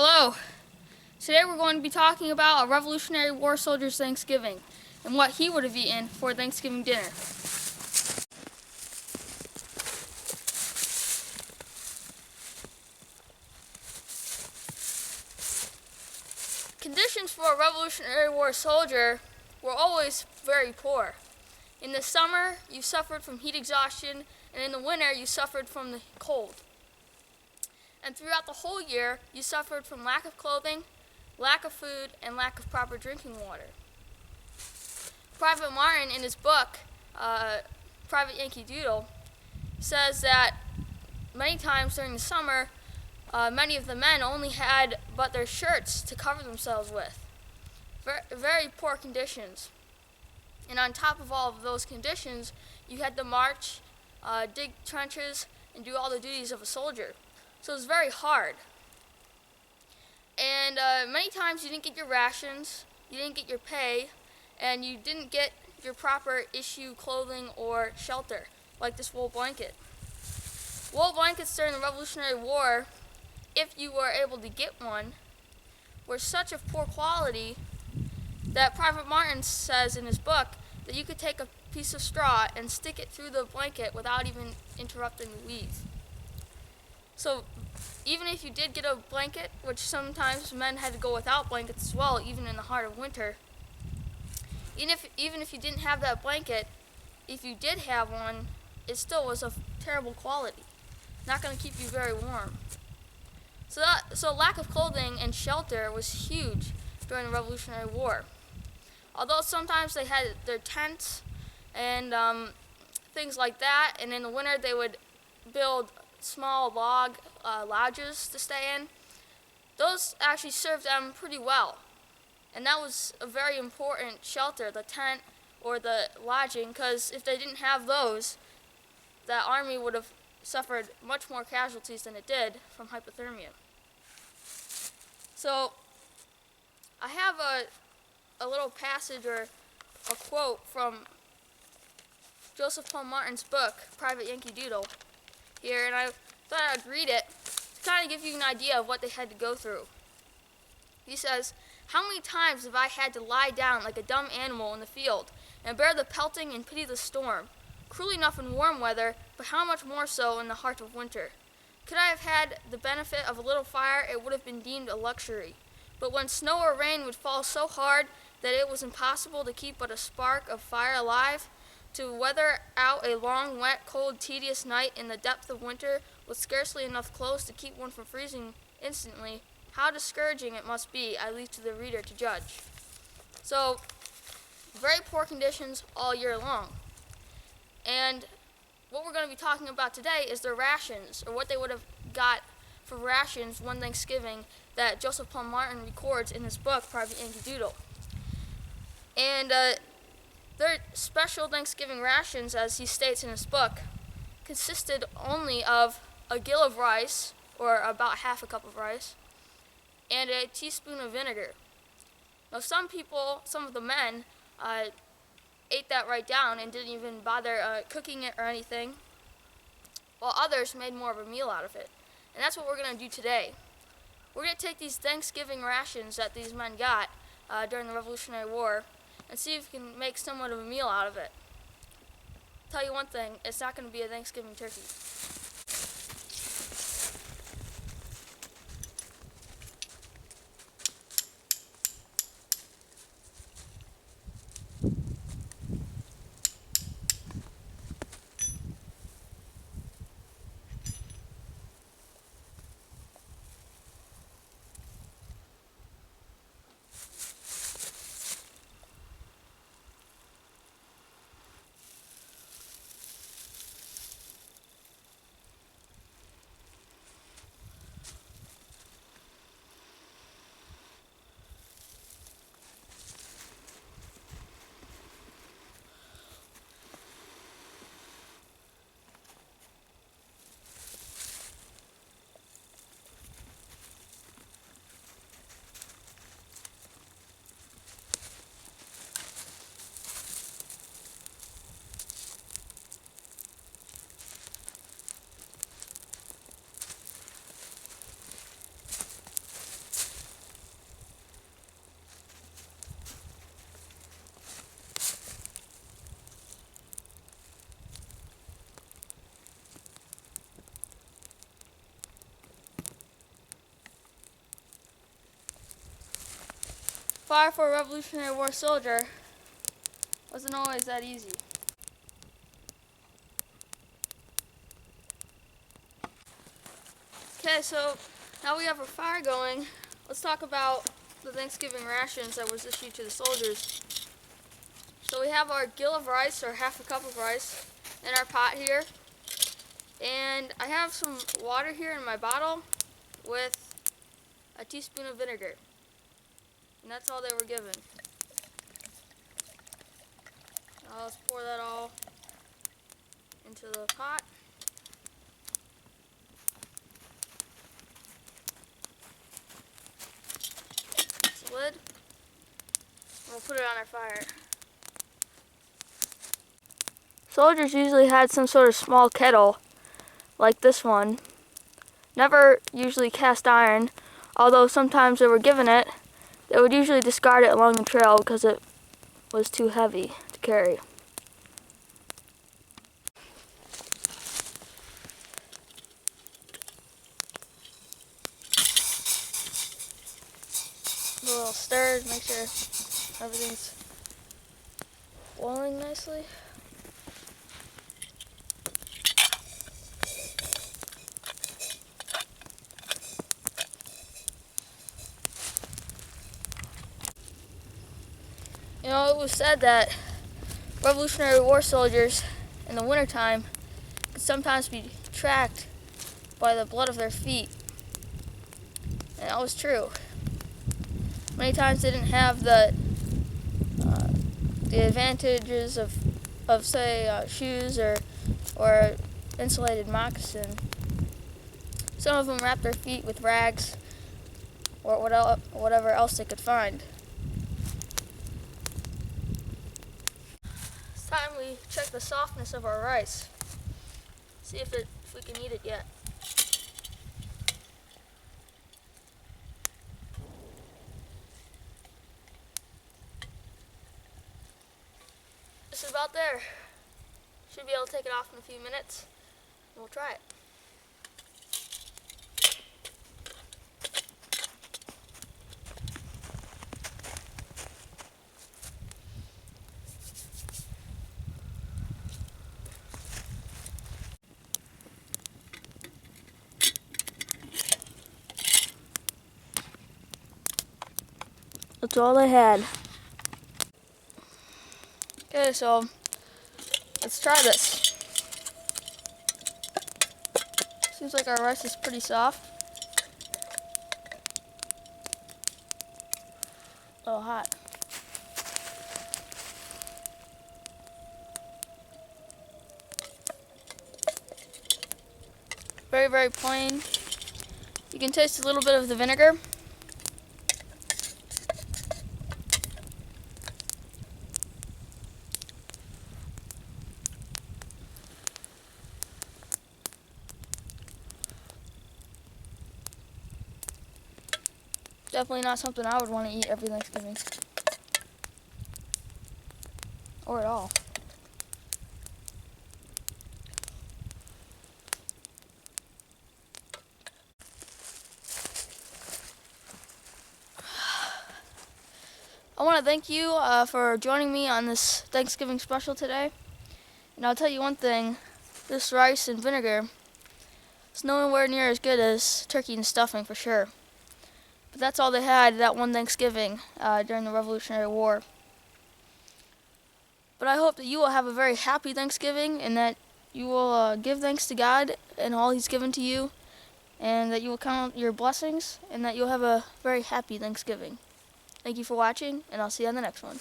Hello. Today we're going to be talking about a Revolutionary War soldier's Thanksgiving and what he would have eaten for Thanksgiving dinner. Conditions for a Revolutionary War soldier were always very poor. In the summer, you suffered from heat exhaustion, and in the winter, you suffered from the cold. And throughout the whole year, you suffered from lack of clothing, lack of food, and lack of proper drinking water. Private Martin, in his book, Private Yankee Doodle, says that many times during the summer, many of the men only had but their shirts to cover themselves with. Very poor conditions. And on top of all of those conditions, you had to march, dig trenches, and do all the duties of a soldier. So it was very hard. And many times you didn't get your rations, you didn't get your pay, and you didn't get your proper issue clothing or shelter, like this wool blanket. Wool blankets during the Revolutionary War, if you were able to get one, were such of poor quality that Private Martin says in his book that you could take a piece of straw and stick it through the blanket without even interrupting the weave. So even if you did get a blanket, which sometimes men had to go without blankets as well, even in the heart of winter, even if you didn't have that blanket, if you did have one, it still was of terrible quality, not going to keep you very warm. So lack of clothing and shelter was huge during the Revolutionary War. Although sometimes they had their tents and things like that, and in the winter they would build small log lodges to stay in. Those actually served them pretty well. And that was a very important shelter, the tent or the lodging, because if they didn't have those, the army would have suffered much more casualties than it did from hypothermia. So I have a little passage or a quote from Joseph Paul Martin's book, Private Yankee Doodle, here, and I thought I'd read it to kind of give you an idea of what they had to go through. He says, "How many times have I had to lie down like a dumb animal in the field and bear the pelting and pity the storm, cruel enough in warm weather, but how much more so in the heart of winter? Could I have had the benefit of a little fire, it would have been deemed a luxury. But when snow or rain would fall so hard that it was impossible to keep but a spark of fire alive, to weather out a long, wet, cold, tedious night in the depth of winter with scarcely enough clothes to keep one from freezing instantly, how discouraging it must be, I leave to the reader to judge." So, very poor conditions all year long. And what we're going to be talking about today is their rations, or what they would have got for rations one Thanksgiving that Joseph Paul Martin records in his book, Private Yankee Doodle. And their special Thanksgiving rations, as he states in his book, consisted only of a gill of rice, or about half a cup of rice, and a teaspoon of vinegar. Now some of the men, ate that right down and didn't even bother cooking it or anything, while others made more of a meal out of it. And that's what we're going to do today. We're going to take these Thanksgiving rations that these men got during the Revolutionary War and see if we can make somewhat of a meal out of it. Tell you one thing, it's not going to be a Thanksgiving turkey. Fire for a Revolutionary War soldier wasn't always that easy. Okay, so now we have our fire going. Let's talk about the Thanksgiving rations that was issued to the soldiers. So we have our gill of rice, or half a cup of rice, in our pot here. And I have some water here in my bottle with a teaspoon of vinegar. And that's all they were given. Now let's pour that all into the pot. It's the lid. And we'll put it on our fire. Soldiers usually had some sort of small kettle, like this one. Never usually cast iron, although sometimes they were given it. They would usually discard it along the trail because it was too heavy to carry. A little stir to make sure everything's boiling nicely. You know, it was said that Revolutionary War soldiers in the wintertime could sometimes be tracked by the blood of their feet. And that was true. Many times they didn't have the advantages of say, shoes or insulated moccasin. Some of them wrapped their feet with rags or whatever else they could find. It's time we check the softness of our rice. See if we can eat it yet. It's about there. Should be able to take it off in a few minutes, and we'll try it. That's all I had. Okay, so let's try this. Seems like our rice is pretty soft. A little hot. Very, very plain. You can taste a little bit of the vinegar. Definitely not something I would want to eat every Thanksgiving. Or at all. I want to thank you for joining me on this Thanksgiving special today. And I'll tell you one thing, this rice and vinegar is nowhere near as good as turkey and stuffing for sure. But that's all they had that one Thanksgiving during the Revolutionary War. But I hope that you will have a very happy Thanksgiving and that you will give thanks to God and all He's given to you, and that you will count your blessings, and that you'll have a very happy Thanksgiving. Thank you for watching, and I'll see you on the next one.